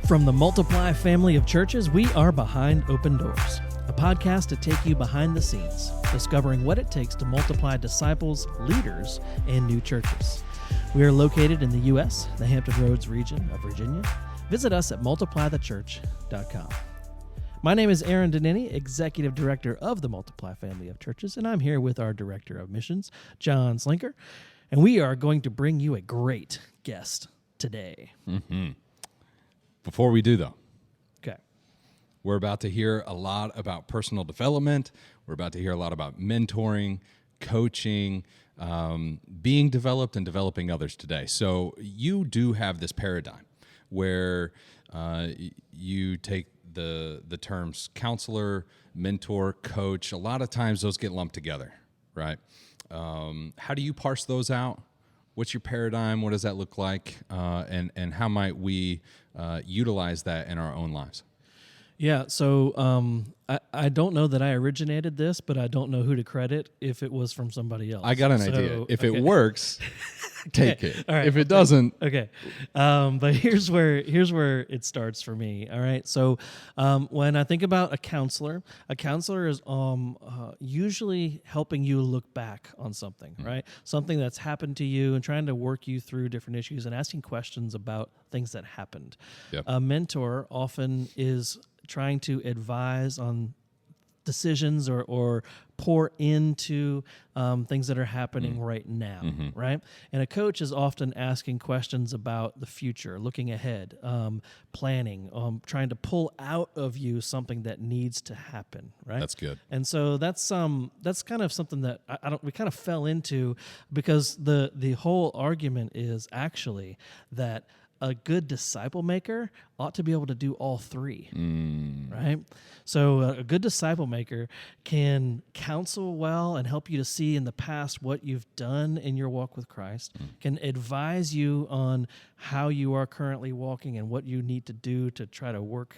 From the Multiply family of churches, we are Behind Open Doors, a podcast to take you behind the scenes, discovering what it takes to multiply disciples, leaders, and new churches. We are located in the U.S., the Hampton Roads region of Virginia. Visit us at multiplythechurch.com. My name is Aaron Denini, Executive Director of the Multiply family of churches, and I'm here with our Director of Missions, John Slinker, and we are going to bring you a great guest today. Before we do, though, Okay. we're about to hear a lot about personal development. We're about to hear a lot about mentoring, coaching, being developed and developing others today. So you do have this paradigm where you take the terms counselor, mentor, coach. A lot of times those get lumped together, right? How do you parse those out? What's your paradigm? What does that look like? And how might we utilize that in our own lives? Yeah, so I don't know that I originated this, but I don't know who to credit if it was from somebody else. I got an idea. If it works, take it. All right, if it doesn't, okay. But here's where it starts for me. All right. So when I think about a counselor is usually helping you look back on something, right? Something that's happened to you and trying to work you through different issues and asking questions about things that happened. Yep. A mentor often is trying to advise on decisions or pour into things that are happening right now, right? And a coach is often asking questions about the future, looking ahead, planning, trying to pull out of you something that needs to happen, right? That's good. And so that's kind of something that we kind of fell into, because the whole argument is actually that a good disciple maker ought to be able to do all three, right? So a good disciple maker can counsel well and help you to see in the past what you've done in your walk with Christ, can advise you on how you are currently walking and what you need to do to try to work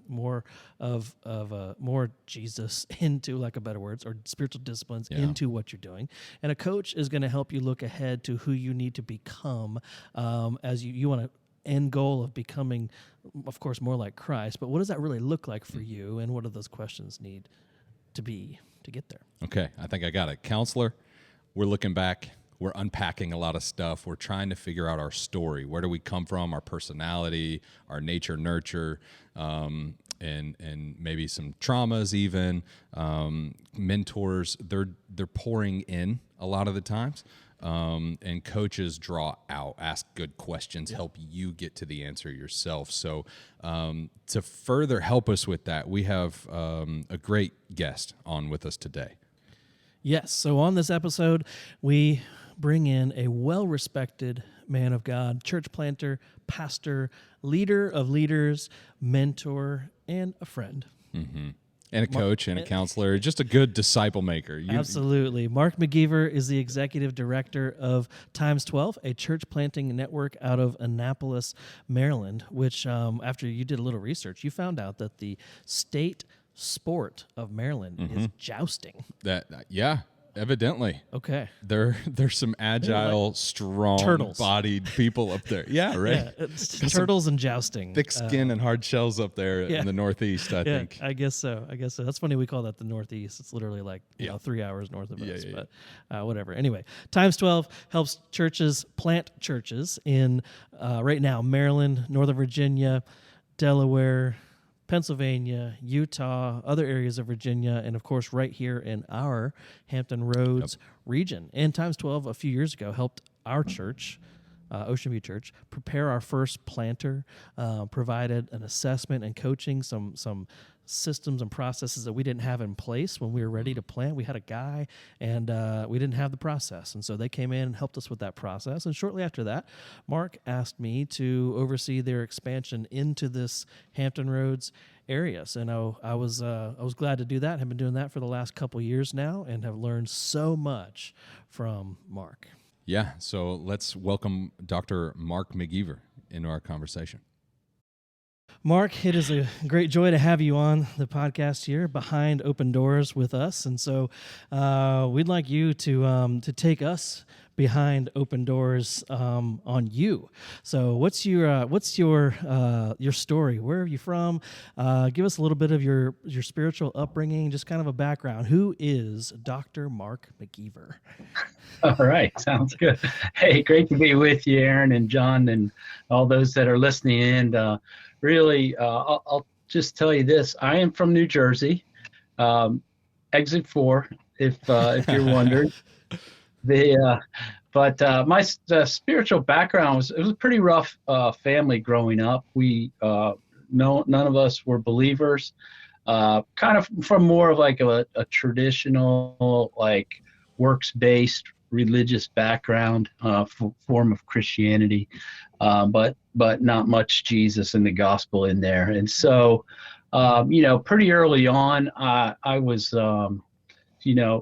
more of more Jesus into, like a better words, or spiritual disciplines into what you're doing. And a coach is going to help you look ahead to who you need to become as you want to end goal of becoming, of course, more like Christ. But what does that really look like for you, and what do those questions need to be to get there? Okay, I think I got it. Counselor, we're looking back. We're unpacking a lot of stuff. We're trying to figure out our story. Where do we come from? Our personality, our nature, nurture, and maybe some traumas even. Mentors, they're pouring in a lot of the times. And coaches draw out, ask good questions, help you get to the answer yourself. So to further help us with that, we have a great guest on with us today. Yes. So on this episode, we bring in a well-respected man of God, church planter, pastor, leader of leaders, mentor, and a friend. And a coach and a counselor, just a good disciple maker. Absolutely. Mark McGeever is the executive director of Times 12, a church planting network out of Annapolis, Maryland, which after you did a little research, you found out that the state sport of Maryland is jousting. Evidently. Okay. There's some agile, strong-bodied people up there. Yeah, right. Yeah, turtles and jousting. Thick skin and hard shells up there in the Northeast, I think. I guess so. That's funny we call that the Northeast. It's literally like 3 hours north of us, but whatever. Anyway, Times 12 helps churches plant churches in, right now, Maryland, Northern Virginia, Delaware, Pennsylvania, Utah, other areas of Virginia, and of course right here in our Hampton Roads region. And Times 12 a few years ago helped our church, Ocean View Church, prepare our first planter, provided an assessment and coaching, some systems and processes that we didn't have in place when we were ready to plant. We had a guy, and we didn't have the process. And so they came in and helped us with that process. And shortly after that, Mark asked me to oversee their expansion into this Hampton Roads area. So I was glad to do that. I've been doing that for the last couple years now and have learned so much from Mark. Yeah, so let's welcome Dr. Mark McGeever into our conversation. Mark, it is a great joy to have you on the podcast here, Behind Open Doors, with us. And so we'd like you to take us behind Open Doors on you. So what's your story? Where are you from? Give us a little bit of your spiritual upbringing, just kind of a background. Who is Dr. Mark McGeever? All right, sounds good. Hey, great to be with you, Aaron and John, and all those that are listening in. Really, I'll just tell you this: I am from New Jersey, exit 4, if you're wondering. But my spiritual background was, it was a pretty rough family growing up. None of us were believers. Kind of from more of like a traditional, like, works-based religious background, form of Christianity, but not much Jesus and the gospel in there. And so, pretty early on, I was,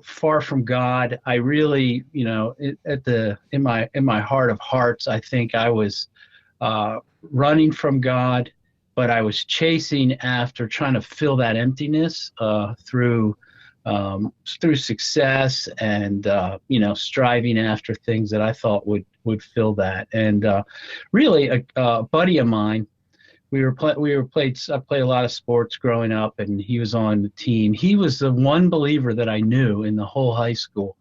far from God. I really, in my heart of hearts, I think I was running from God, but I was chasing after trying to fill that emptiness through success and striving after things that I thought would fill that. And really, a buddy of mine, I played a lot of sports growing up, and he was on the team. He was the one believer that I knew in the whole high school.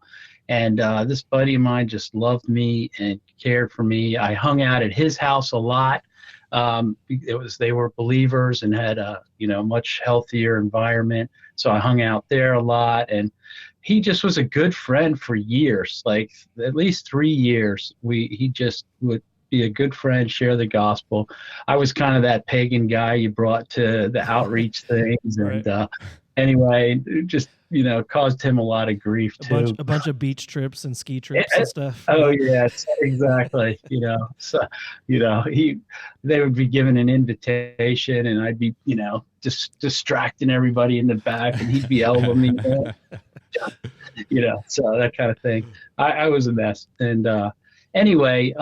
And this buddy of mine just loved me and cared for me. I hung out at his house a lot. They were believers and had a much healthier environment, so I hung out there a lot. And he just was a good friend for years, like at least 3 years. He just would be a good friend, share the gospel. I was kind of that pagan guy you brought to the outreach things, and anyway, it just caused him a lot of grief too. A bunch of beach trips and ski trips and stuff. Oh yes, exactly. So they would be given an invitation, and I'd be just distracting everybody in the back, and he'd be elbowing me. So that kind of thing. I was a mess, and anyway,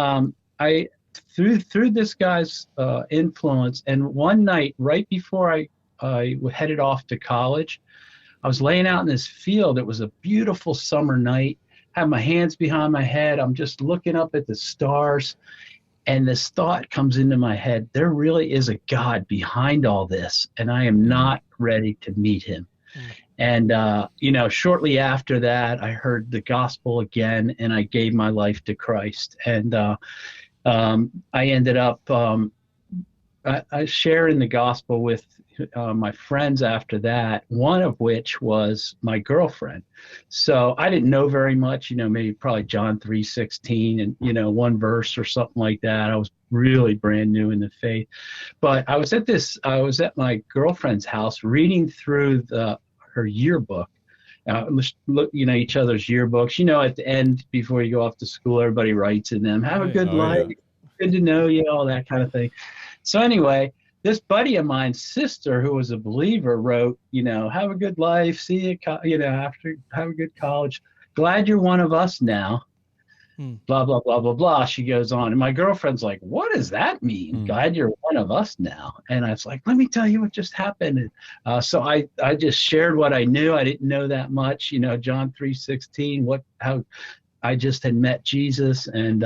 I through this guy's influence, and one night right before I headed off to college, I was laying out in this field. It was a beautiful summer night. Had my hands behind my head. I'm just looking up at the stars, and this thought comes into my head: there really is a God behind all this, and I am not ready to meet him. And shortly after that, I heard the gospel again, and I gave my life to Christ. And I ended up I sharing the gospel with my friends after that, one of which was my girlfriend. So I didn't know very much, maybe probably John 3:16 and, one verse or something like that. I was really brand new in the faith. But I was at my girlfriend's house reading through her yearbook. Look, each other's yearbooks. At the end, before you go off to school, everybody writes in them, "Have a good life, good to know you," all that kind of thing. So anyway, this buddy of mine's sister, who was a believer, wrote, "Have a good life, see you, after, have a good college. Glad you're one of us now." Blah, blah, blah, blah, blah. She goes on. And my girlfriend's like, "What does that mean? Glad you're one of us now." And I was like, "Let me tell you what just happened." And, so I just shared what I knew. I didn't know that much, John 3:16, how I just had met Jesus. And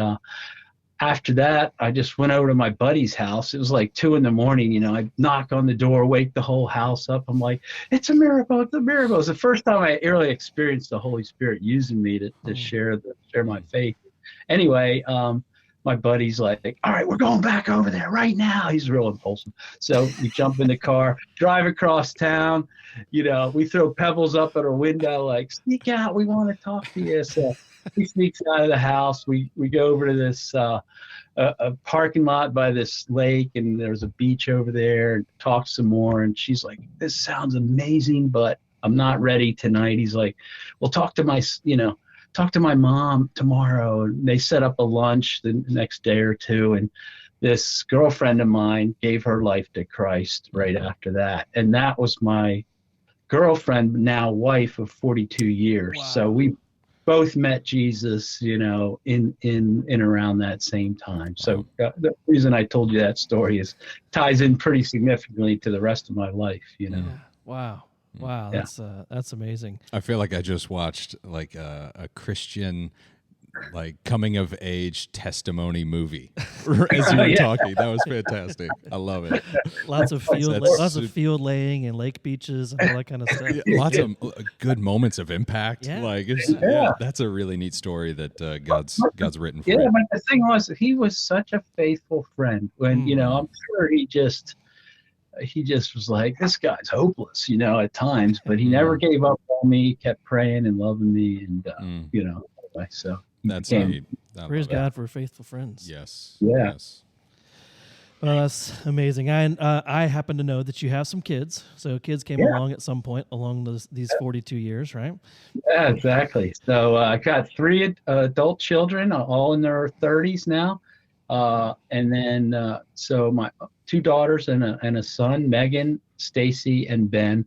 after that, I just went over to my buddy's house. It was like 2 a.m. I knock on the door, wake the whole house up. I'm like, "It's a miracle. It's a miracle." It's the first time I really experienced the Holy Spirit using me to share my faith. Anyway, my buddy's like, "All right, we're going back over there right now." He's real impulsive. So we jump in the car, drive across town. We throw pebbles up at our window, like, "Sneak out. We want to talk to you." So he sneaks out of the house. We go over to this a parking lot by this lake, and there's a beach over there, and talk some more. And she's like, "This sounds amazing, but I'm not ready tonight." He's like, "Well, talk to my mom tomorrow." And they set up a lunch the next day or two, and this girlfriend of mine gave her life to Christ right after that. And that was my girlfriend, now wife of 42 years. Wow. So we both met Jesus, in around that same time. So the reason I told you that story ties in pretty significantly to the rest of my life, Yeah. Wow. Wow, that's amazing. I feel like I just watched like a Christian like coming of age testimony movie as you were talking. That was fantastic. I love it. Lots of field laying and lake beaches and all that kind of stuff. Yeah, lots of good moments of impact. Yeah. Like that's a really neat story that God's written for Yeah, you. but the thing was, he was such a faithful friend. When I'm sure he just was like, this guy's hopeless, at times, but he never gave up on me. He kept praying and loving me, and anyway, so that's neat. Praise God for faithful friends. Yes. Yeah. Yes. Well, that's amazing. I happen to know that you have some kids. So kids came along at some point along these 42 years, right? Yeah, exactly. So I got 3 adult children, all in their 30s now. And then so my 2 daughters and a son, Megan, Stacy, and Ben.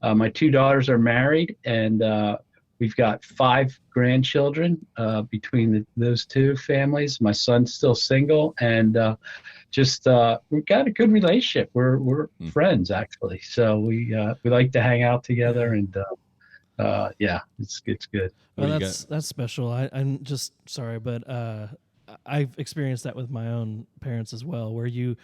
My 2 daughters are married, and we've got 5 grandchildren between those 2 families. My son's still single, and we've got a good relationship. We're friends, actually. So we like to hang out together, and it's good. Well, that's special. I'm just sorry, but I've experienced that with my own parents as well, where you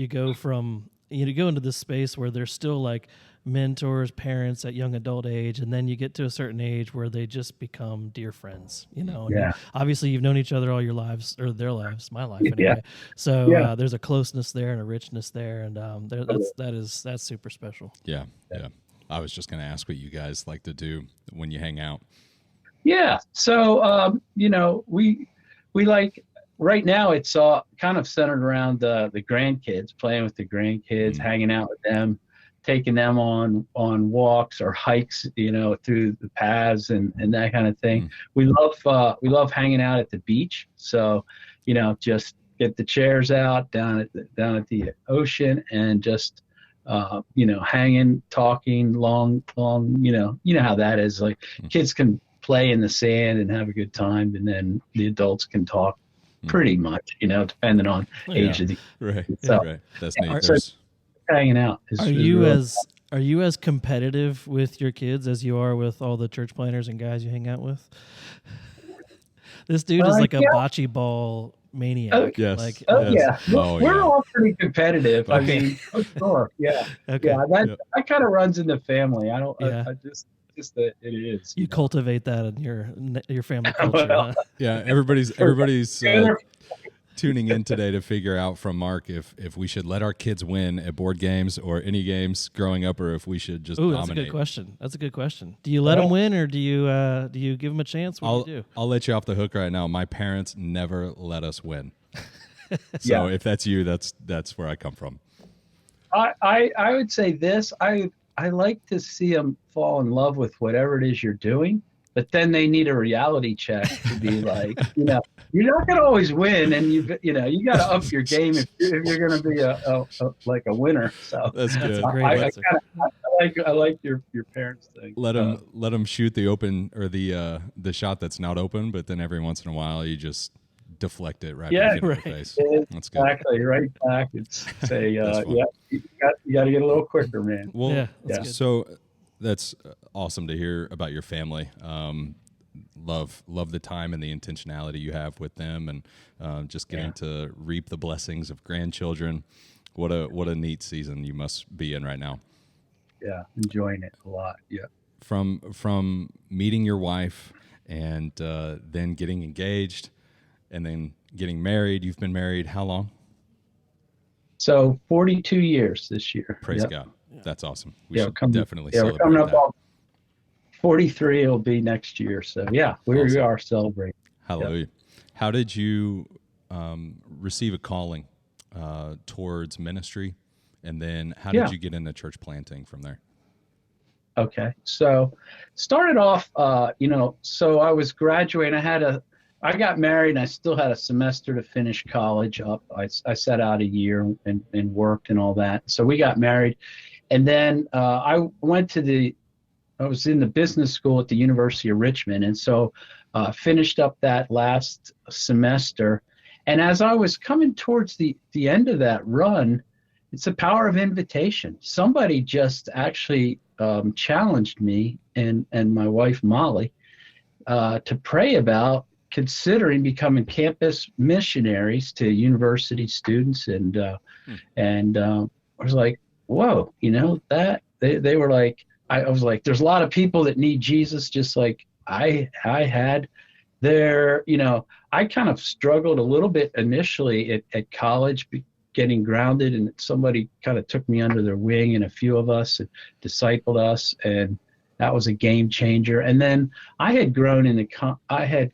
go from go into this space where they're still like mentors, parents at young adult age, and then you get to a certain age where they just become dear friends, And obviously you've known each other all your lives, or their lives, my life anyway. Yeah. So there's a closeness there and a richness there, and that's super special. Yeah. I was just going to ask what you guys like to do when you hang out. Yeah. So we like, right now it's all kind of centered around the grandkids, playing with the grandkids, hanging out with them, taking them on walks or hikes, through the paths and that kind of thing. We love hanging out at the beach. So, just get the chairs out down at the ocean and just, hanging, talking long, how that is. Like kids can play in the sand and have a good time, and then the adults can talk pretty much, depending on age of the right. So, right. That's neat. So hanging out. Are you as competitive with your kids as you are with all the church planners and guys you hang out with? This dude is like a bocce ball maniac. Yes. We're all pretty competitive. Okay. I mean, for sure. Yeah. Okay. Yeah. That kind of runs in the family. I just that it is. You cultivate that in your family culture. Huh? Yeah. Everybody's tuning in today to figure out from Mark if we should let our kids win at board games or any games growing up, or if we should just dominate. That's a good question. Do you let them win, or do you give them a chance? What do you do? I'll let you off the hook right now. My parents never let us win. So if that's you, that's where I come from. I would say this. I like to see them fall in love with whatever it is you're doing, but then they need a reality check to be like, you're not going to always win, and you got to up your game if you're going to be a winner. So that's good. I like your parents' thing. Let them shoot the open or the shot that's not open, but then every once in a while you just deflect it right back in the face. That's good. Exactly, right back. It's say, you got to get a little quicker, man. Well, so that's awesome to hear about your family. Love the time and the intentionality you have with them, and just getting to reap the blessings of grandchildren. What a neat season you must be in right now. Yeah, enjoying it a lot. Yeah. From meeting your wife and then getting engaged and then getting married. You've been married how long? So 42 years this year. Praise God. That's awesome. We should definitely celebrate we're coming up that. on 43 will be next year. So we are celebrating. Hallelujah. How did you receive a calling towards ministry? And then how did you get into church planting from there? Okay. So started off, so I was graduating. I got married and I still had a semester to finish college up. I set out a year and worked and all that. So we got married. And then I was in the business school at the University of Richmond. And so finished up that last semester. And as I was coming towards the end of that run, it's the power of invitation. Somebody just actually challenged me and my wife, Molly, to pray about considering becoming campus missionaries to university students, and I was like, whoa, that they were like, I was like, there's a lot of people that need Jesus, just like I had there. I kind of struggled a little bit initially at college, getting grounded, and somebody kind of took me under their wing, and a few of us and discipled us, and that was a game changer. And then I had grown I had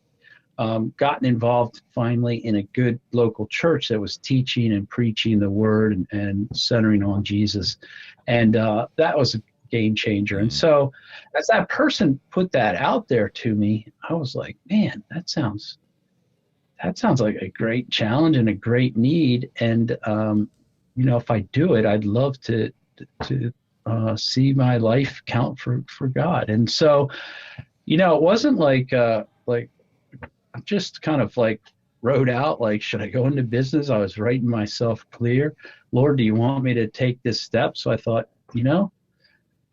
gotten involved finally in a good local church that was teaching and preaching the word and centering on Jesus. And that was a game changer. And so as that person put that out there to me, I was like, man, that sounds like a great challenge and a great need. And, if I do it, I'd love to see my life count for God. And so, it wasn't like I just kind of like wrote out, like, should I go into business? I was writing myself clear. Lord, do you want me to take this step? So I thought,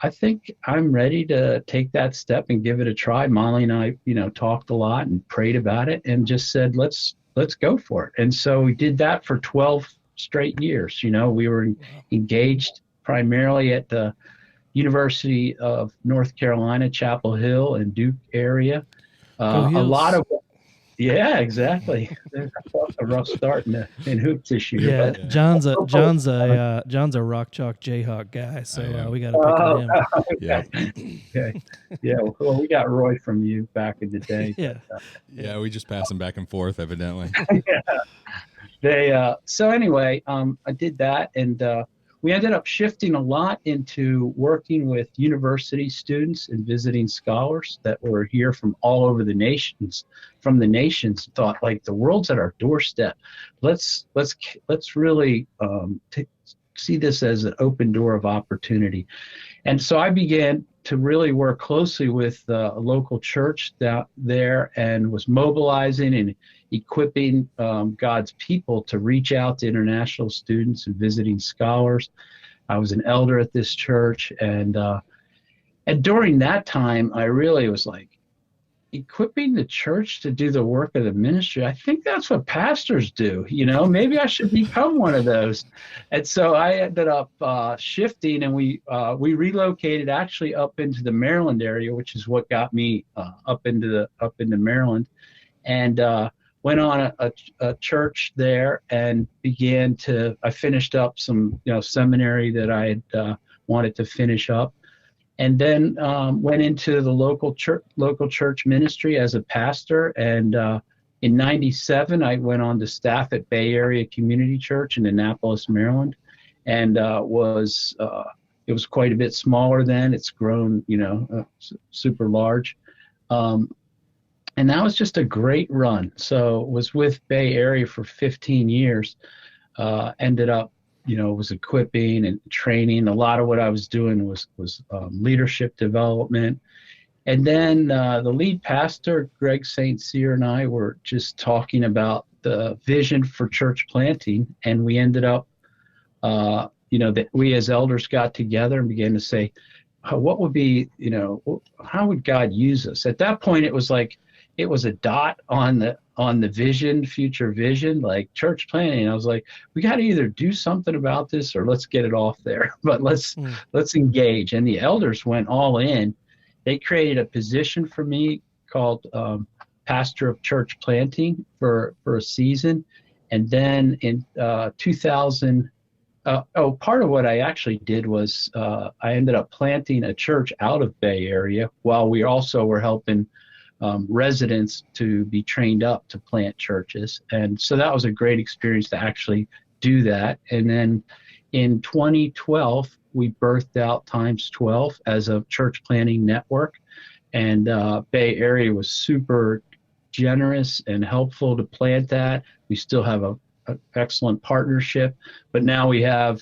I think I'm ready to take that step and give it a try. Molly and I, talked a lot and prayed about it and just said, let's go for it. And so we did that for 12 straight years. We were engaged primarily at the University of North Carolina, Chapel Hill and Duke area. A lot of, yeah, exactly. A rough start in hoops this year. Yeah, but, John's a rock chalk Jayhawk guy, so we got to pick on him. Okay. Yeah. Well, we got Roy from you back in the day. Yeah. Yeah, we just pass them back and forth, evidently. Yeah. So anyway, I did that, and we ended up shifting a lot into working with university students and visiting scholars that were here from all over the nations. Thought, like, the world's at our doorstep. Let's really see this as an open door of opportunity. And so I began to really work closely with a local church there, and was mobilizing and equipping God's people to reach out to international students and visiting scholars. I was an elder at this church, and during that time, I really was like, equipping the church to do the work of the ministry. I think that's what pastors do. Maybe I should become one of those. And so I ended up shifting, and we relocated actually up into the Maryland area, which is what got me up into Maryland, and went on a church there and I finished up some seminary that I had wanted to finish up. And then went into the local church ministry as a pastor. And in '97, I went on to staff at Bay Area Community Church in Annapolis, Maryland, and it was quite a bit smaller then. It's grown, super large, and that was just a great run. So was with Bay Area for 15 years. Ended up, was equipping and training. A lot of what I was doing was leadership development. And then the lead pastor, Greg St. Cyr, and I were just talking about the vision for church planting. And we ended up, that we as elders got together and began to say, what would be, how would God use us? At that point, it was like, it was a dot on the vision, future vision, like church planting. I was like, we got to either do something about this or let's get it off there, but let's engage. And the elders went all in. They created a position for me called pastor of church planting for a season. And then in 2000, part of what I actually did was I ended up planting a church out of Bay Area while we also were helping residents to be trained up to plant churches. And so that was a great experience to actually do that. And then in 2012, we birthed out Times 12 as a church planting network. And Bay Area was super generous and helpful to plant that. We still have an excellent partnership, but now we have,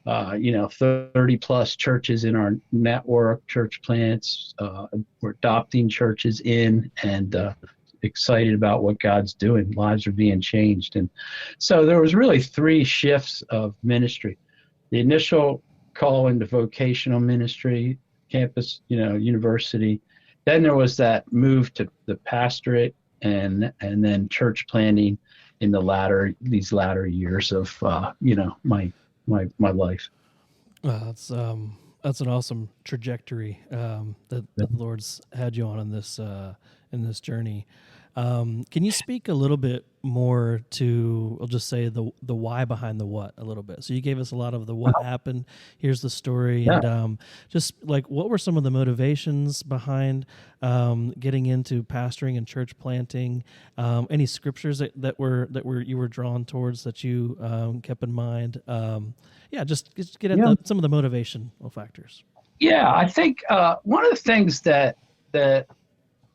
30 plus churches in our network, church plants. We're adopting churches in, and excited about what God's doing. Lives are being changed. And so there was really 3 shifts of ministry. The initial call into vocational ministry, campus, university. Then there was that move to the pastorate. then church planting in these latter years of my life. That's an awesome trajectory that the Lord's had you on in this journey. Can you speak a little bit more to, I'll just say the why behind the what a little bit? So you gave us a lot of the what happened. Here's the story, and just like what were some of the motivations behind getting into pastoring and church planting? Any scriptures that you were drawn towards that you kept in mind? Just get at some of the motivational factors. Yeah, I think one of the things that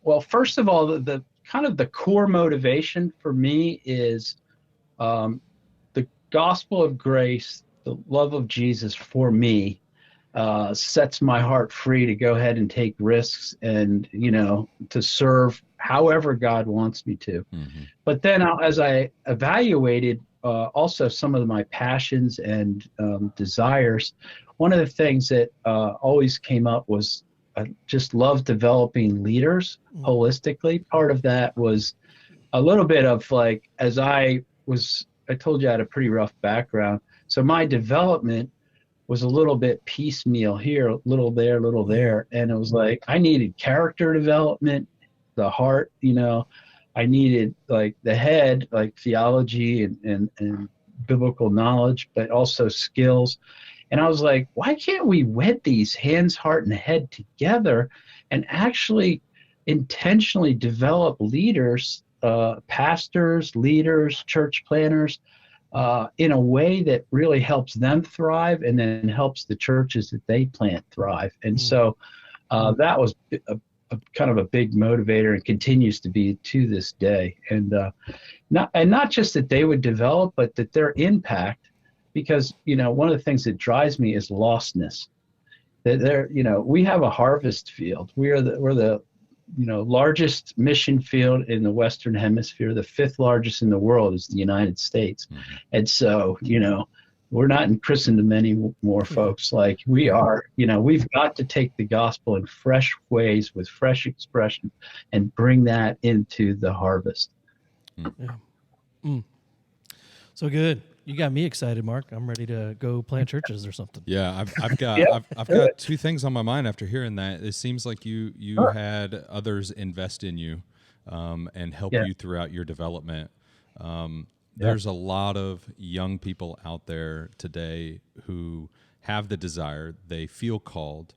well, first of all, the kind of the core motivation for me is the gospel of grace, the love of Jesus for me sets my heart free to go ahead and take risks and, to serve however God wants me to. Mm-hmm. But then as I evaluated also some of my passions and desires, one of the things that always came up was I just love developing leaders holistically. Part of that was a little bit of like, I told you I had a pretty rough background. So my development was a little bit piecemeal here, a little there. And it was like, I needed character development, the heart, I needed like the head, like theology and biblical knowledge, but also skills. And I was like, why can't we wed these hands, heart, and head together and actually intentionally develop leaders, pastors, leaders, church planners, in a way that really helps them thrive and then helps the churches that they plant thrive. And so that was a kind of a big motivator and continues to be to this day. And not just that they would develop, but that their impact, because, one of the things that drives me is lostness. That we have a harvest field. We're the largest mission field in the Western Hemisphere. The 5th largest in the world is the United States. Mm-hmm. And so, we're not in Christendom anymore, folks. Like we are, we've got to take the gospel in fresh ways with fresh expression and bring that into the harvest. Yeah. So good. You got me excited, Mark. I'm ready to go plant churches or something. Yeah, I've got two things on my mind after hearing that. It seems like you had others invest in you and help you throughout your development. There's a lot of young people out there today who have the desire, they feel called,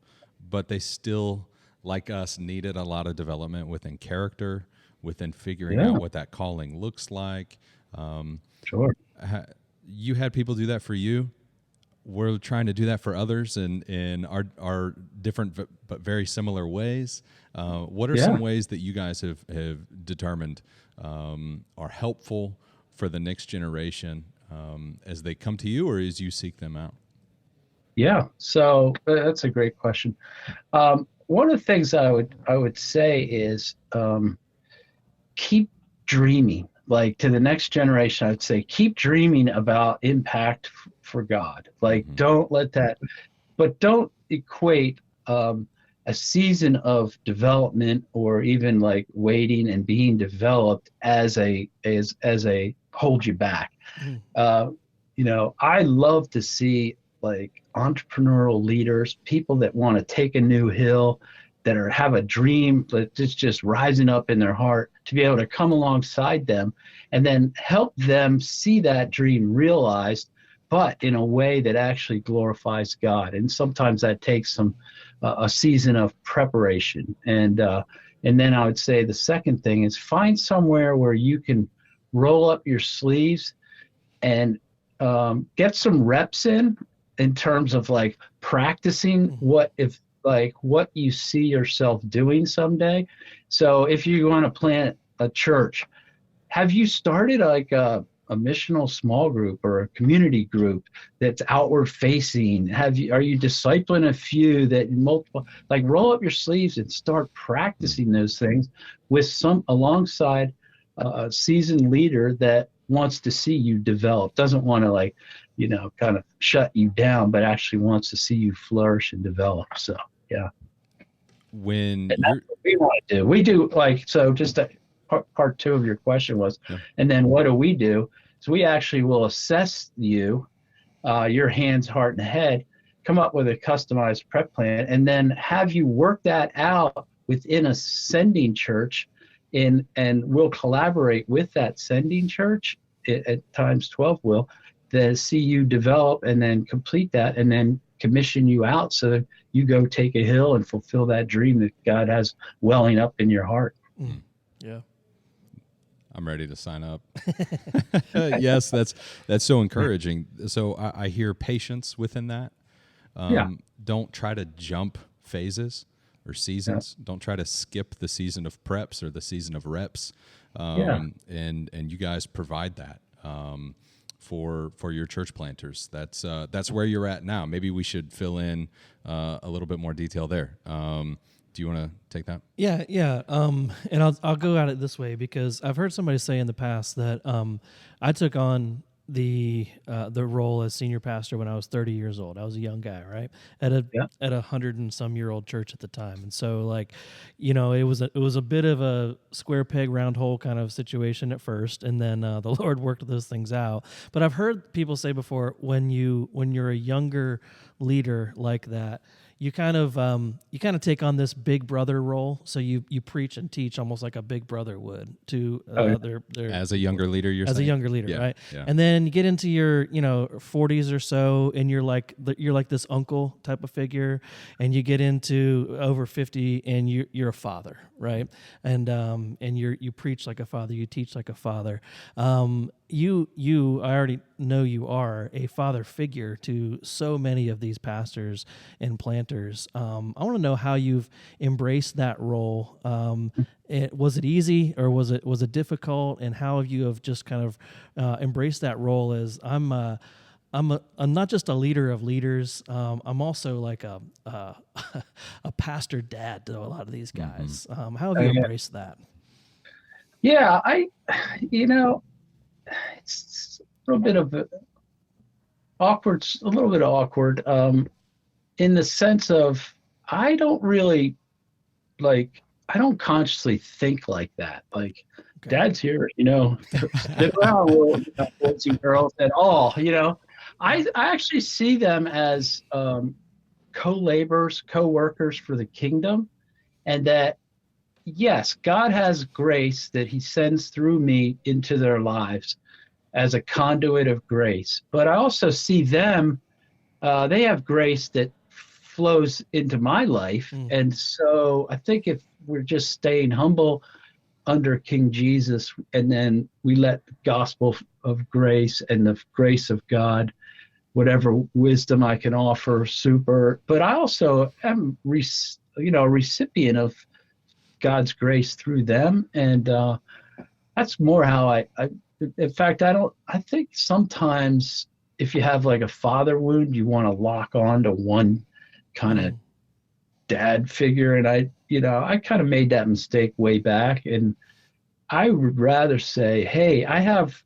but they still, like us, needed a lot of development within character, within figuring out what that calling looks like. Sure. You had people do that for you. We're trying to do that for others in our different but very similar ways. What are some ways that you guys have determined are helpful for the next generation as they come to you or as you seek them out? Yeah, so that's a great question. One of the things I would say is keep dreaming. Like to the next generation, I would say keep dreaming about impact for God. Like don't let that, but don't equate a season of development or even like waiting and being developed as a hold you back. I love to see like entrepreneurial leaders, people that want to take a new hill, that have a dream that is just rising up in their heart, to be able to come alongside them and then help them see that dream realized, but in a way that actually glorifies God. And sometimes that takes a season of preparation. And then I would say the second thing is find somewhere where you can roll up your sleeves and get some reps in terms of like practicing what you see yourself doing someday. So if you want to plant a church, have you started like a missional small group or a community group that's outward facing? Are you discipling a few that multiple, like roll up your sleeves and start practicing those things with alongside a seasoned leader that wants to see you develop, doesn't want to kind of shut you down, but actually wants to see you flourish and develop. So, yeah. When that's what we want to do. We do just to part two of your question was, Yeah. and then what do we do? So we actually will assess you, your hands, heart, and head, come up with a customized prep plan, and then have you work that out within a sending church, and we'll collaborate with that sending church at times 12 will to see you develop and then complete that, and then commission you out so that you go take a hill and fulfill that dream that God has welling up in your heart. Yeah. I'm ready to sign up. Yes, that's so encouraging. So I hear patience within that. Don't try to jump phases or seasons. Don't try to skip the season of preps or the season of reps. And you guys provide that for your church planters. That's where you're at now. Maybe we should fill in a little bit more detail there. Do you want to take that? Yeah. And I'll go at it this way, because I've heard somebody say in the past that I took on the role as senior pastor when I was 30 years old. I was a young guy, right? At a 100 and some year old church at the time. And so, like, it was a bit of a square peg round hole kind of situation at first, and then the Lord worked those things out. But I've heard people say before, when you're a younger leader like that, you kind of take on this big brother role. So you preach and teach almost like a big brother would to their as a younger leader. As a younger leader, right? Yeah. And then you get into your 40s or so, and you're like this uncle type of figure, and you get into over 50, and you're a father, right? And you preach like a father, you teach like a father. I already know you are a father figure to so many of these pastors and planters. I want to know how you've embraced that role. Was it easy, or was it difficult? And how have you just kind of embraced that role as I'm not just a leader of leaders. I'm also like a pastor dad to a lot of these guys. How have you embraced that? Yeah, it's a little bit of awkward, in the sense of I don't consciously think like that. Like, okay, Dad's here, stick around, boys and girls at all, I actually see them as co-laborers, co-workers for the kingdom, and that, yes, God has grace that he sends through me into their lives as a conduit of grace. But I also see them, they have grace that flows into my life. And so I think if we're just staying humble under King Jesus, and then we let the gospel of grace and the grace of God, whatever wisdom I can offer, but I also am, a recipient of God's grace through them. And that's more how in fact, I think sometimes if you have like a father wound, you want to lock on to one kind of dad figure. And I kind of made that mistake way back. And I would rather say, hey, I have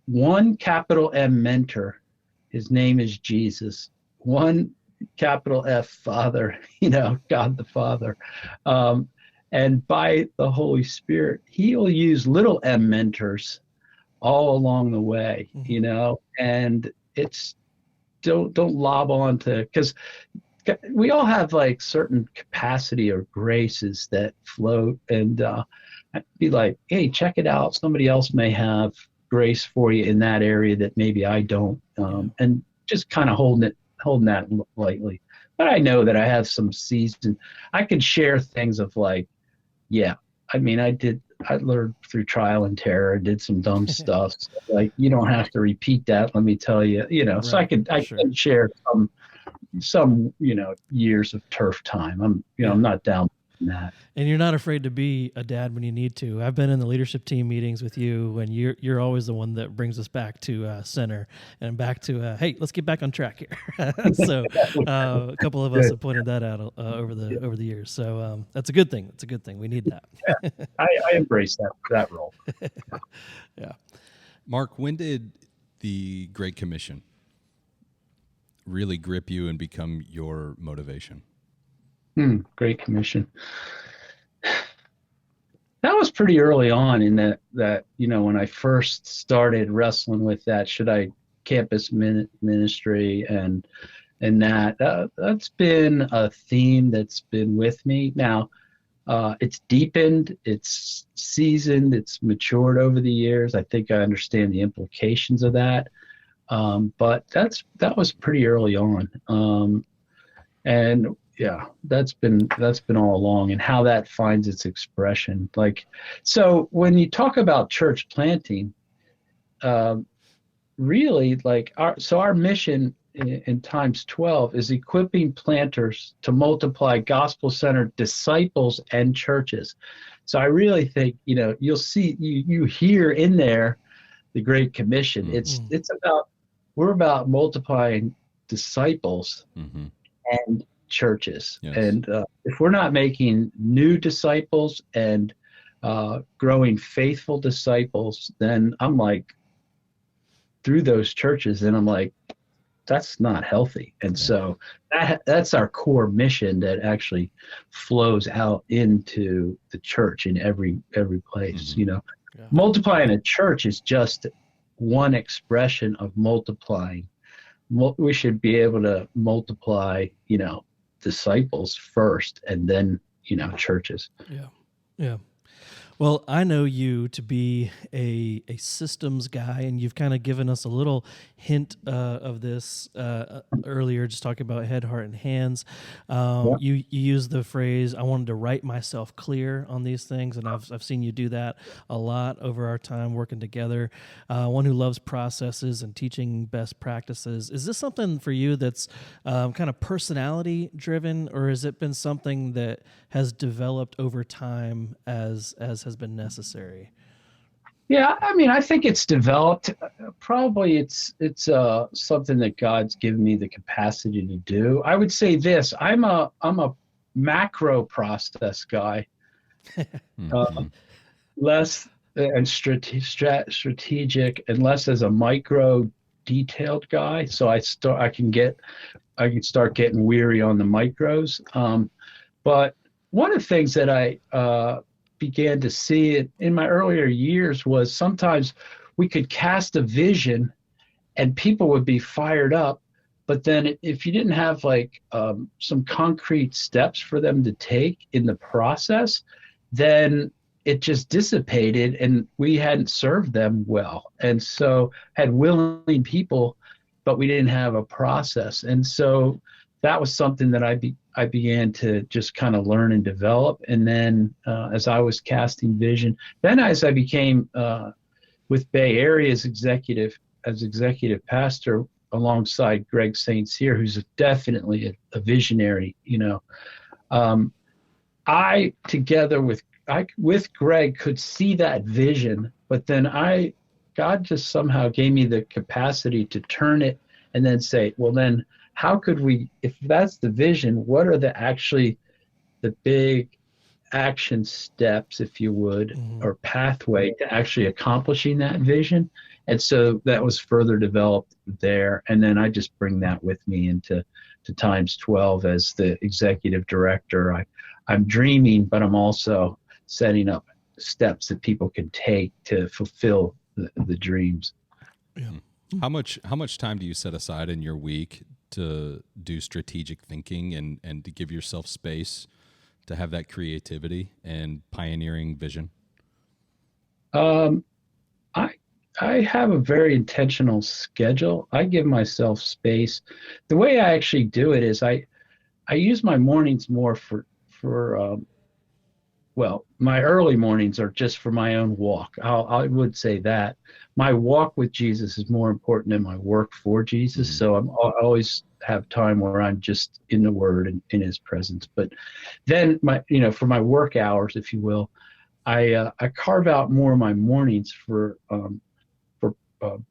one capital M mentor. His name is Jesus. One capital F Father, God the Father. And by the Holy Spirit, he'll use little m mentors all along the way, and it's don't lob on to, because we all have like certain capacity or graces that float, and I'd be like, hey, check it out. Somebody else may have grace for you in that area that maybe I don't, and just kind of holding that lightly. But I know that I have some season. I can share things of like, I learned through trial and terror, did some dumb stuff. So, like, you don't have to repeat that. Let me tell you, right, so I can share some, years of turf time. I'm not down in that. And you're not afraid to be a dad when you need to. I've been in the leadership team meetings with you, and you're always the one that brings us back to center and back to, hey, let's get back on track here. So a couple of us have pointed that out over the years. So that's a good thing. It's a good thing. We need that. I embrace that role. Yeah. Mark, when did the Great Commission really grip you and become your motivation? Great Commission. That was pretty early on in that when I first started wrestling with that, should I campus ministry and that's been a theme that's been with me. Now, it's deepened, it's seasoned, it's matured over the years. I think I understand the implications of that. But that was pretty early on. And yeah, that's been all along, and how that finds its expression. Like, so when you talk about church planting, really, like our mission in times 12 is equipping planters to multiply gospel-centered disciples and churches. So I really think, you'll see, you hear in there the Great Commission. Mm-hmm. We're about multiplying disciples mm-hmm. and churches. Yes. And if we're not making new disciples and growing faithful disciples, then I'm like, through those churches, and I'm like, that's not healthy. And so that's our core mission that actually flows out into the church in every place. Mm-hmm. Multiplying a church is just one expression of multiplying. We should be able to multiply, disciples first, and then, churches. Yeah. Well, I know you to be a systems guy, and you've kind of given us a little hint of this earlier, just talking about head, heart, and hands. You used the phrase, I wanted to write myself clear on these things, and I've seen you do that a lot over our time working together. One who loves processes and teaching best practices. Is this something for you that's kind of personality driven, or has it been something that has developed over time as has been necessary? Yeah, I mean, I think it's developed. Probably it's something that God's given me the capacity to do. I would say this: I'm a macro process guy, less and strategic, and less as a micro detailed guy. So I can start getting weary on the micros. But one of the things that I began to see in my earlier years was sometimes we could cast a vision and people would be fired up, but then if you didn't have some concrete steps for them to take in the process, then it just dissipated and we hadn't served them well. And so had willing people, but we didn't have a process. And so that was something that I began to just kind of learn and develop. And then as I was casting vision, then as I became with Bay Area's executive pastor alongside Greg St. Cyr, who's definitely a visionary, I together with Greg could see that vision, but then God just somehow gave me the capacity to turn it and then say, well, then how could we, if that's the vision, what are the big action steps, if you would, or pathway to actually accomplishing that vision? And so that was further developed there. And then I just bring that with me into times 12 as the executive director. I'm dreaming, but I'm also setting up steps that people can take to fulfill the dreams. Yeah. How much time do you set aside in your week to do strategic thinking and to give yourself space to have that creativity and pioneering vision? I have a very intentional schedule. I give myself space. The way I actually do it is I use my mornings more for my early mornings are just for my own walk. I would say that my walk with Jesus is more important than my work for Jesus. Mm-hmm. So I always have time where I'm just in the Word and in His presence. But then for my work hours, if you will, I carve out more of my mornings for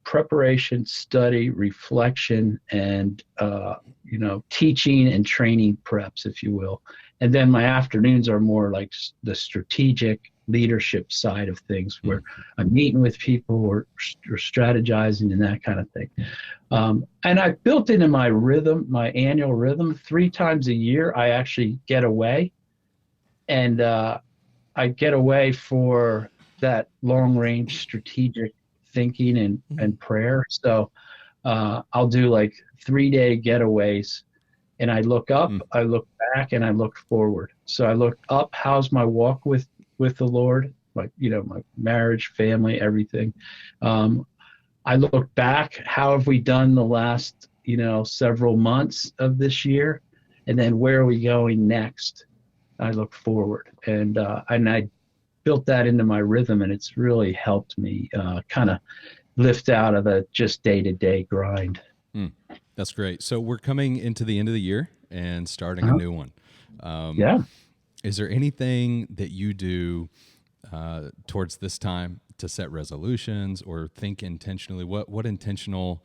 preparation, study, reflection, and teaching and training preps, if you will. And then my afternoons are more like the strategic leadership side of things, where I'm meeting with people or strategizing and that kind of thing. And I've built into my rhythm, my annual rhythm, 3 times a year, I actually get away. And I get away for that long range strategic thinking and prayer. So I'll do like 3-day getaways, and I look up, I look back, and I look forward. So I look up, how's my walk with the Lord, like, my marriage, family, everything. I look back, how have we done the last, several months of this year, and then where are we going next? I look forward, and I built that into my rhythm, and it's really helped me kind of lift out of the just day-to-day grind. That's great. So we're coming into the end of the year and starting a new one. Yeah. Is there anything that you do towards this time to set resolutions or think intentionally? What intentional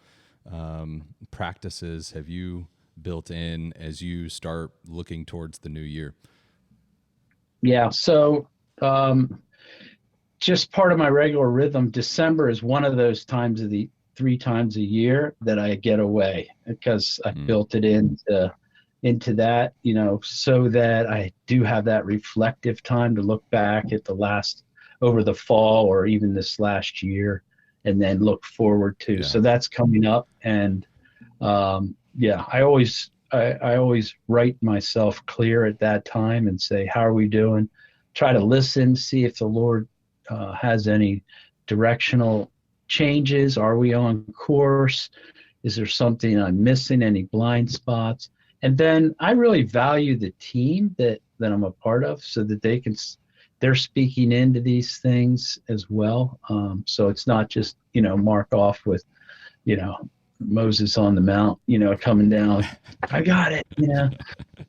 practices have you built in as you start looking towards the new year? Yeah. So just part of my regular rhythm, December is one of those times of the 3 times a year that I get away, because I built it into that, so that I do have that reflective time to look back at over the fall or even this last year, and then look forward to. Yeah. So that's coming up. And I always write myself clear at that time and say, how are we doing? Try to listen, see if the Lord has any directional changes. Are we on course? Is there something I'm missing? Any blind spots? And then I really value the team that I'm a part of, so that they're speaking into these things as well. So it's not just, mark off with, Moses on the mount, coming down. I got it.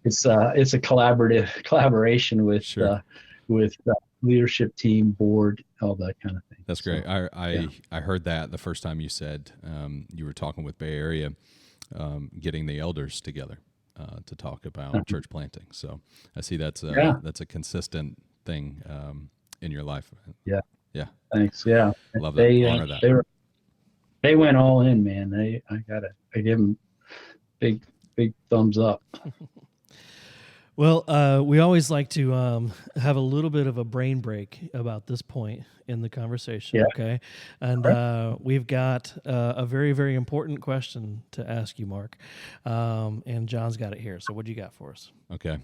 It's a collaboration with, sure. With leadership team, board, all that kind of thing. That's great. I heard that the first time you said you were talking with Bay Area, getting the elders together to talk about church planting. So I see that's a consistent thing in your life. Yeah. Yeah. Thanks. Yeah. Love that. Honor that. They went all in, man. I give them big thumbs up. Well, we always like to have a little bit of a brain break about this point in the conversation, yeah. Okay? And we've got a very, very important question to ask you, Mark. And John's got it here. So what do you got for us? Okay.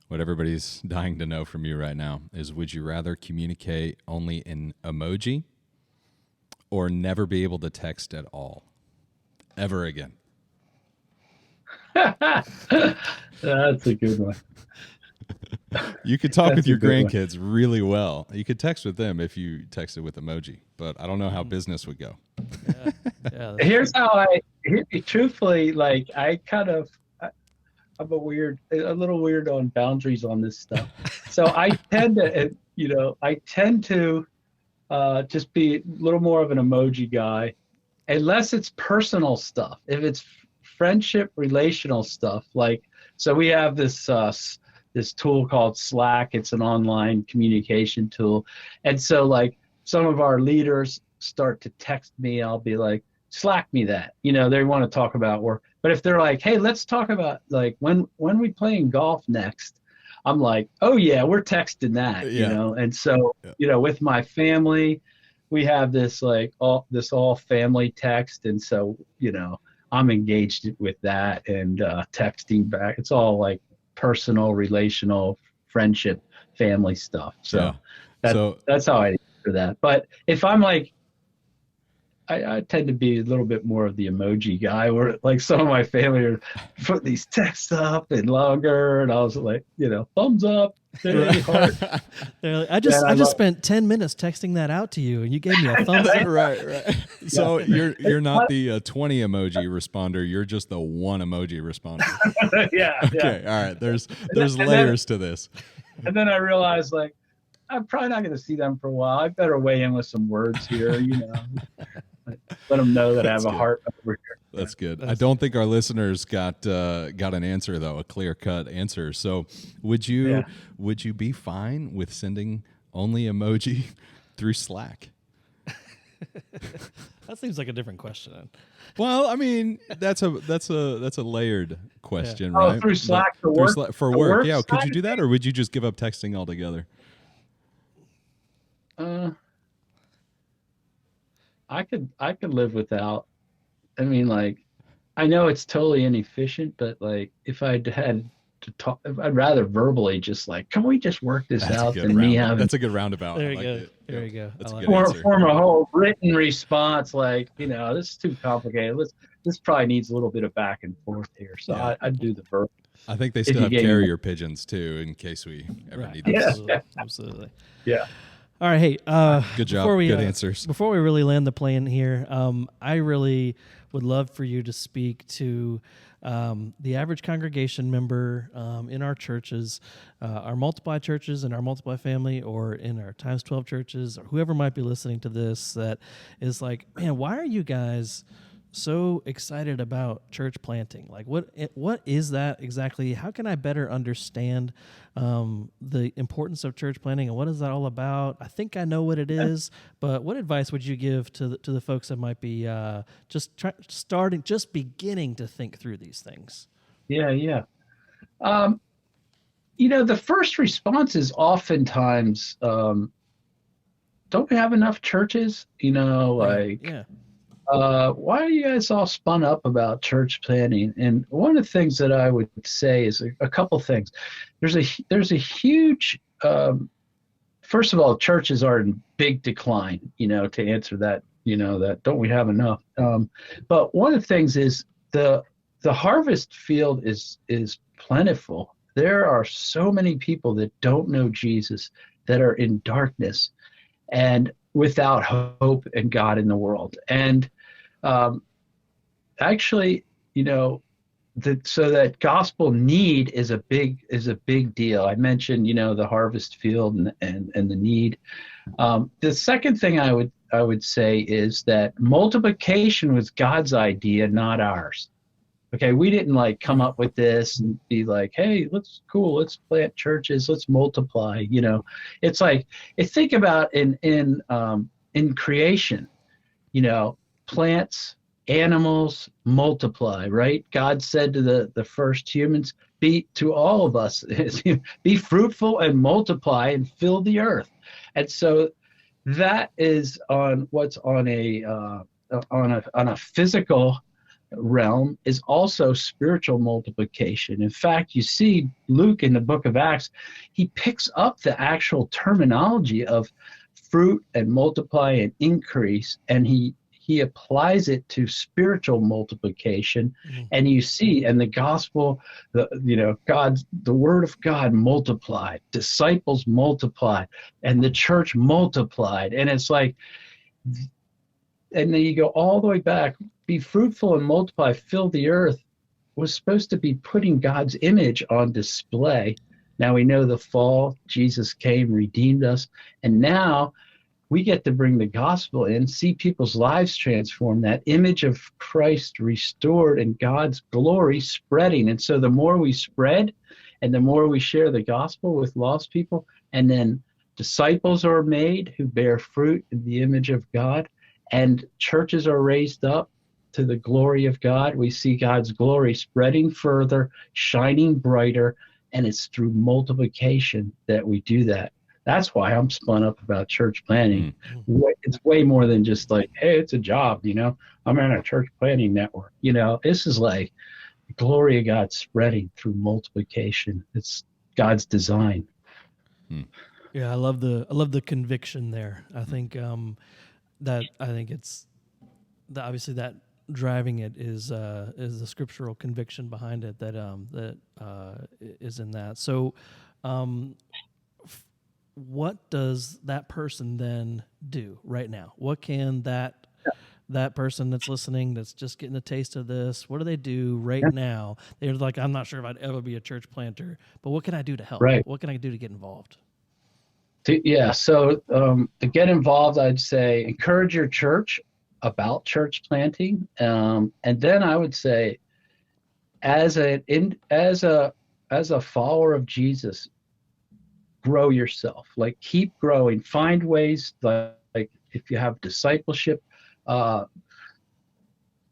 What everybody's dying to know from you right now is, would you rather communicate only in emoji or never be able to text at all, ever again? That's a good one. You could talk with your grandkids really well. You could text with them if you texted with emoji, but I don't know how business would go. Here's how truthfully, like, I'm a little weird on boundaries on this stuff. So I tend to just be a little more of an emoji guy, unless it's personal stuff. If it's friendship, relational stuff, so we have this tool called Slack. It's an online communication tool. And so, like, some of our leaders start to text me, I'll be like, Slack me that. They want to talk about work. But if they're like, hey, let's talk about, like, when we playing golf next, I'm like, oh yeah, we're texting that, And so, with my family, we have this all family text. And so, I'm engaged with that and texting back. It's all like personal, relational, friendship, family stuff. So that's how I answer that. But if I'm like, I tend to be a little bit more of the emoji guy, where, like, some of my family are put these texts up and longer, and I was like, thumbs up, heart. Like, I just spent 10 minutes texting that out to you, and you gave me a thumbs up. Right. So you're not the 20 emoji responder. You're just the 1 emoji responder. Yeah. Okay. All right. There's layers to this. And then I realized, like, I'm probably not going to see them for a while. I better weigh in with some words here, Let them know that I have a heart over here. That's good. I don't think our listeners got an answer, though, a clear-cut answer. So would you be fine with sending only emoji through Slack? That seems like a different question. Well, I mean, that's a layered question, right? Through Slack for work? For work, yeah. Could you do that, or would you just give up texting altogether? Uh, I could live without. I mean, like, I know it's totally inefficient, but like, if I had to talk, I'd rather verbally just like, can we just work this That's a out good than me round. having That's a good roundabout. There I you like go. it. There Yep. you go. That's I a like good it. answer. form a whole written response? Like, this is too complicated. This probably needs a little bit of back and forth here. So Yeah. I'd do the verbal I think they if still you have gave me. carrier pigeons too, in case we ever Right. need Yeah, those. Absolutely. Absolutely. yeah. All right. Hey, Good job. before we, Good answers. Before we really land the plane here, I really would love for you to speak to the average congregation member in our churches, our multiply churches and our multiply family, or in our times 12 churches, or whoever might be listening to this, that is like, man, why are you guys so excited about church planting? Like, what is that exactly? How can I better understand the importance of church planting, and what is that all about? I think I know what it is, but what advice would you give to the folks that might be just beginning to think through these things? Yeah, yeah. Um, the first response is oftentimes, don't we have enough churches? Right. Like, Yeah. why are you guys all spun up about church planning? And one of the things that I would say is a couple things. There's a huge, first of all, churches are in big decline, to answer that, that don't we have enough? But one of the things is the harvest field is plentiful. There are so many people that don't know Jesus, that are in darkness and without hope and God in the world. And um, actually, so that gospel need is a big deal. I mentioned, the harvest field and the need. The second thing I would say is that multiplication was God's idea, not ours. Okay, we didn't like come up with this and be like, hey, let's plant churches, let's multiply. It's like, think about in creation, plants, animals multiply, right? God said to the first humans, be to all of us, be fruitful and multiply and fill the earth. And so that is on what's on a physical realm, is also spiritual multiplication. In fact, you see Luke in the book of Acts, he picks up the actual terminology of fruit and multiply and increase, and he applies it to spiritual multiplication. And you see, and the gospel, the word of God multiplied, disciples multiplied, and the church multiplied. And it's like, and then you go all the way back, be fruitful and multiply, fill the earth, was supposed to be putting God's image on display. Now we know the fall, Jesus came, redeemed us, and now we get to bring the gospel in, see people's lives transformed, that image of Christ restored, and God's glory spreading. And so the more we spread and the more we share the gospel with lost people, and then disciples are made who bear fruit in the image of God, and churches are raised up to the glory of God. We see God's glory spreading further, shining brighter, and it's through multiplication that we do that. That's why I'm spun up about church planning. It's way more than just like, hey, it's a job, I'm in a church planning network. This is like the glory of God spreading through multiplication. It's God's design. Yeah, I love the conviction there. I think it's obviously that driving it is the scriptural conviction behind it that is in that. So, what does that person then do right now? What can that person that's listening, that's just getting a taste of this, what do they do right now? They're like, I'm not sure if I'd ever be a church planter, but what can I do to help? Right. What can I do to get involved? So to get involved, I'd say encourage your church about church planting, and then I would say, as a follower of Jesus, grow yourself. Like, keep growing. Find ways, like if you have discipleship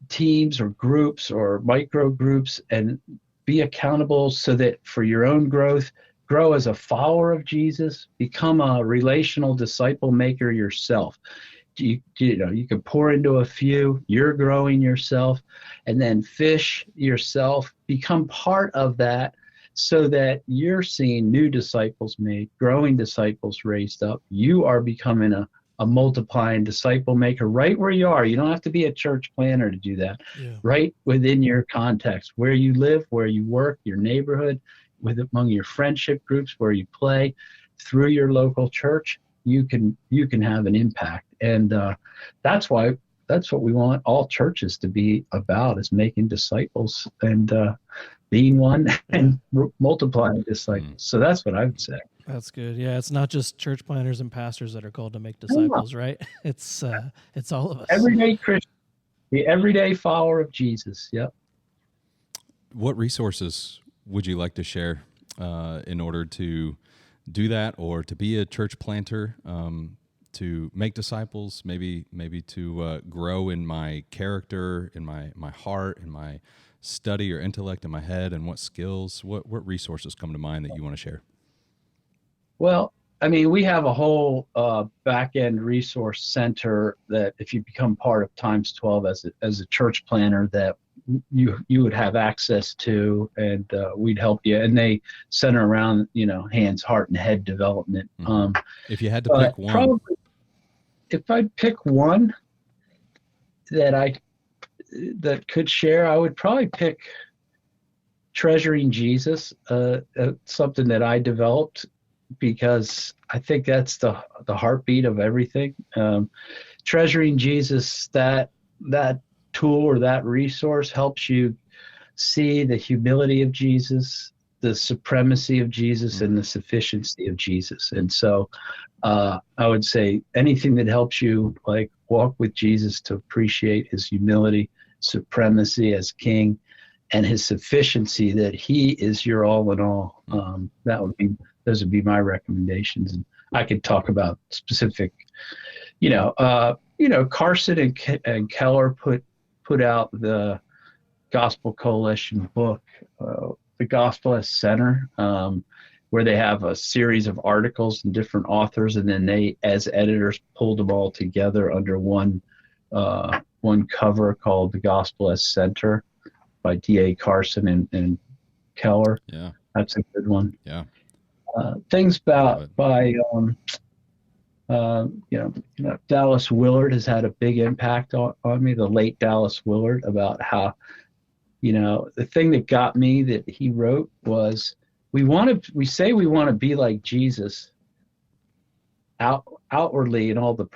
teams or groups or micro groups, and be accountable so that for your own growth, grow as a follower of Jesus, become a relational disciple maker yourself. You can pour into a few, you're growing yourself, and then fish yourself, become part of that so that you're seeing new disciples made, growing disciples raised up. You are becoming a multiplying disciple maker right where you are. You don't have to be a church planner to do that. Yeah. Right within your context, where you live, where you work, your neighborhood, among your friendship groups, where you play, through your local church, you can have an impact. And that's what we want all churches to be about, is making disciples and being one and multiplying disciples. So that's what I would say. That's good. Yeah, it's not just church planners and pastors that are called to make disciples, right? It's all of us. Everyday Christian, the everyday follower of Jesus. Yep. What resources would you like to share in order to do that, or to be a church planter, to make disciples, maybe to grow in my character, in my heart, in my study or intellect, in my head, and what skills? What resources come to mind that you want to share? Well, I mean, we have a whole back-end resource center that if you become part of Times 12 as a church planner, that you would have access to, and we'd help you. And they center around, hands, heart, and head development. Mm-hmm. If you had to pick one. Probably, if I'd pick one that could share, I would probably pick Treasuring Jesus, something that I developed, because I think that's the heartbeat of everything. Treasuring Jesus, that tool or that resource helps you see the humility of Jesus, the supremacy of Jesus, and the sufficiency of Jesus. And so I would say anything that helps you walk with Jesus to appreciate his humility, supremacy as king, and his sufficiency, that he is your all in all. Those would be my recommendations. And I could talk about specific, Carson and Keller put out the Gospel Coalition book, The Gospel as Center, where they have a series of articles and different authors, and then they, as editors, pulled them all together under one cover called The Gospel as Center by D.A. Carson and Keller. Yeah, that's a good one. Yeah. Things by Dallas Willard has had a big impact on me, the late Dallas Willard, about how, the thing that got me that he wrote was, we say we want to be like Jesus outwardly and all the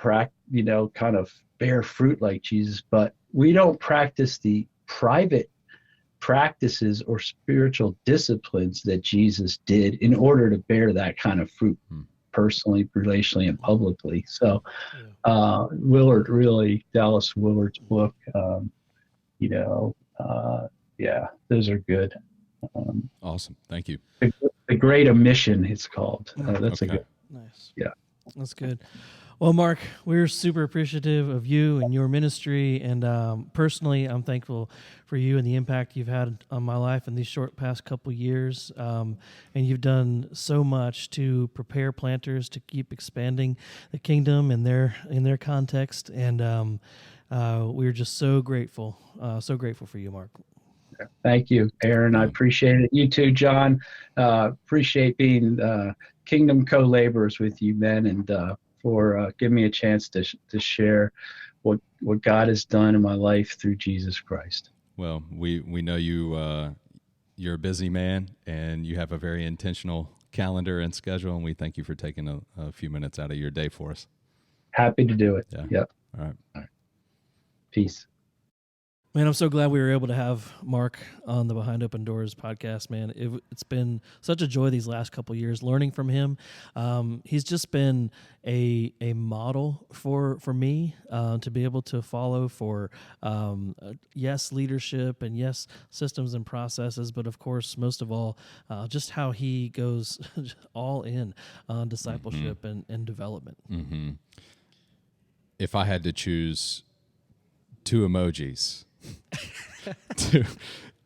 kind of bear fruit like Jesus, but we don't practice the private practices or spiritual disciplines that Jesus did in order to bear that kind of fruit personally, relationally, and publicly. So Dallas Willard's book, those are good. Awesome. Thank you. The Great Omission, it's called. That's okay. a good. Nice. Yeah. That's good. Well, Mark, we're super appreciative of you and your ministry, and personally, I'm thankful for you and the impact you've had on my life in these past couple years. And you've done so much to prepare planters to keep expanding the kingdom in their context, and we're just so grateful for you, Mark. Thank you, Aaron. I appreciate it. You too, John. Appreciate being kingdom co-laborers with you, men, and for giving me a chance to share what God has done in my life through Jesus Christ. Well, we know you. You're a busy man, and you have a very intentional calendar and schedule, and we thank you for taking a few minutes out of your day for us. Happy to do it. Yeah. Yep. All right. Peace. Man, I'm so glad we were able to have Mark on the Behind Open Doors podcast, man. It's been such a joy these last couple of years learning from him. He's just been a model for me to be able to follow for, yes, leadership, and yes, systems and processes, but of course, most of all, just how he goes all in on discipleship and development. Mm-hmm. If I had to choose two emojis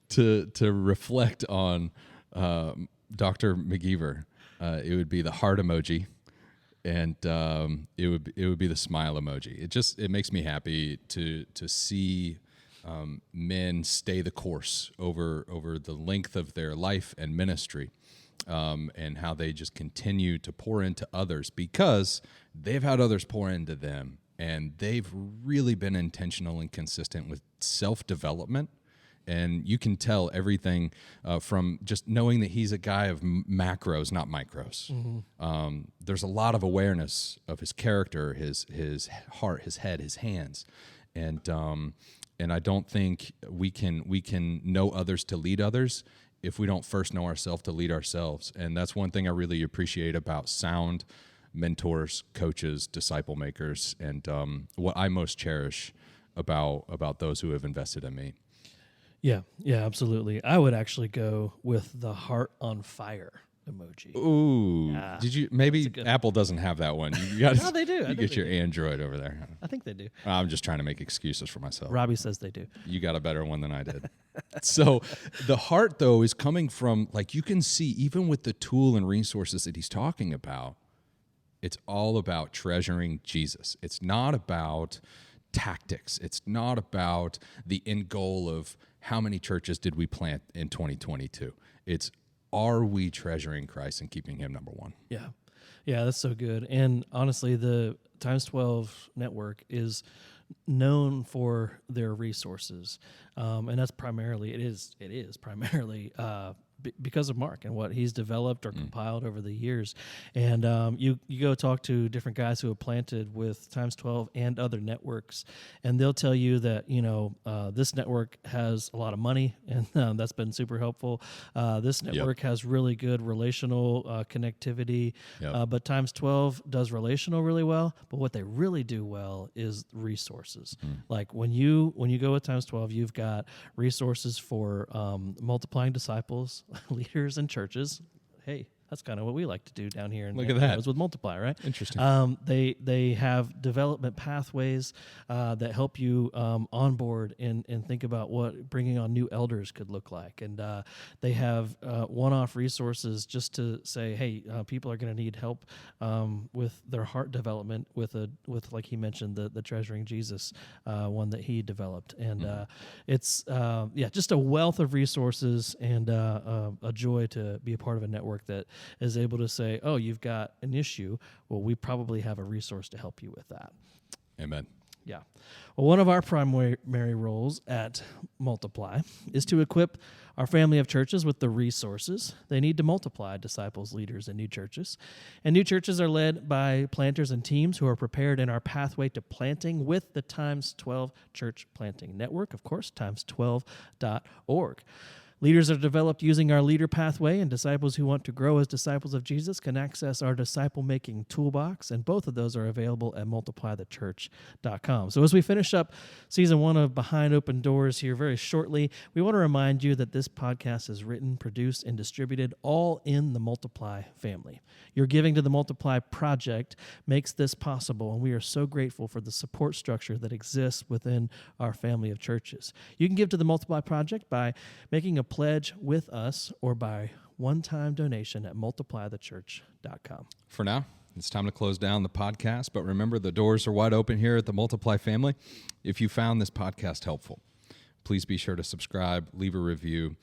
to reflect on Dr. McGeever, it would be the heart emoji, and it would be the smile emoji. It makes me happy to see men stay the course over the length of their life and ministry, and how they just continue to pour into others because they've had others pour into them, and they've really been intentional and consistent with self-development. And you can tell everything from just knowing that he's a guy of macros, not micros. Mm-hmm. There's a lot of awareness of his character, his heart, his head, his hands, and I don't think we can know others to lead others if we don't first know ourselves to lead ourselves. And that's one thing I really appreciate about sound mentors, coaches, disciple makers, and what I most cherish about those who have invested in me. Yeah, absolutely. I would actually go with the heart on fire emoji. Ooh, did you? Maybe Apple doesn't have that one. You got no, they do. You get your Android over there. I think they do. I'm just trying to make excuses for myself. Robbie says they do. You got a better one than I did. So the heart, though, is coming from, like, you can see even with the tool and resources that he's talking about, it's all about treasuring Jesus. It's not about tactics. It's not about the end goal of how many churches did we plant in 2022. It's, are we treasuring Christ and keeping him number one? Yeah, that's so good. And honestly, the Times 12 network is known for their resources, and that's primarily it is primarily because of Mark and what he's developed or compiled over the years. And you go talk to different guys who have planted with Times 12 and other networks, and they'll tell you that, this network has a lot of money, and that's been super helpful. This network has really good relational connectivity, but Times 12 does relational really well, but what they really do well is resources. Like when you go with Times 12, you've got resources for multiplying disciples, leaders, and churches. Hey, that's kind of what we like to do down here. Look at that. With Multiply, right? Interesting. They have development pathways that help you onboard and think about what bringing on new elders could look like. And they have one-off resources just to say, hey, people are going to need help with their heart development with like he mentioned, the Treasuring Jesus one that he developed. And it's just a wealth of resources and a joy to be a part of a network that is able to say, oh, you've got an issue. Well, we probably have a resource to help you with that. Amen. Yeah. Well, one of our primary roles at Multiply is to equip our family of churches with the resources they need to multiply disciples, leaders, and new churches. And new churches are led by planters and teams who are prepared in our pathway to planting with the Times 12 Church Planting Network, of course, times12.org. Leaders are developed using our leader pathway, and disciples who want to grow as disciples of Jesus can access our disciple-making toolbox, and both of those are available at multiplythechurch.com. So as we finish up season 1 of Behind Open Doors here very shortly, we want to remind you that this podcast is written, produced, and distributed all in the Multiply family. Your giving to the Multiply Project makes this possible, and we are so grateful for the support structure that exists within our family of churches. You can give to the Multiply Project by making a pledge with us or by one-time donation at multiplythechurch.com. For now, it's time to close down the podcast, but remember, the doors are wide open here at the Multiply family. If you found this podcast helpful, please be sure to subscribe, leave a review.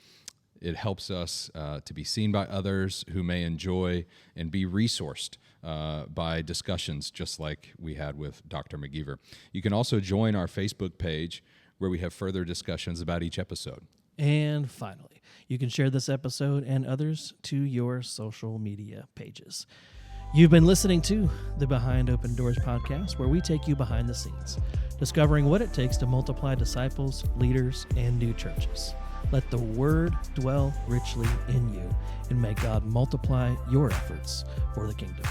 It helps us to be seen by others who may enjoy and be resourced by discussions just like we had with Dr. McGeever. You can also join our Facebook page where we have further discussions about each episode. And finally, you can share this episode and others to your social media pages. You've been listening to the Behind Open Doors podcast, where we take you behind the scenes, discovering what it takes to multiply disciples, leaders, and new churches. Let the word dwell richly in you, and may God multiply your efforts for the kingdom.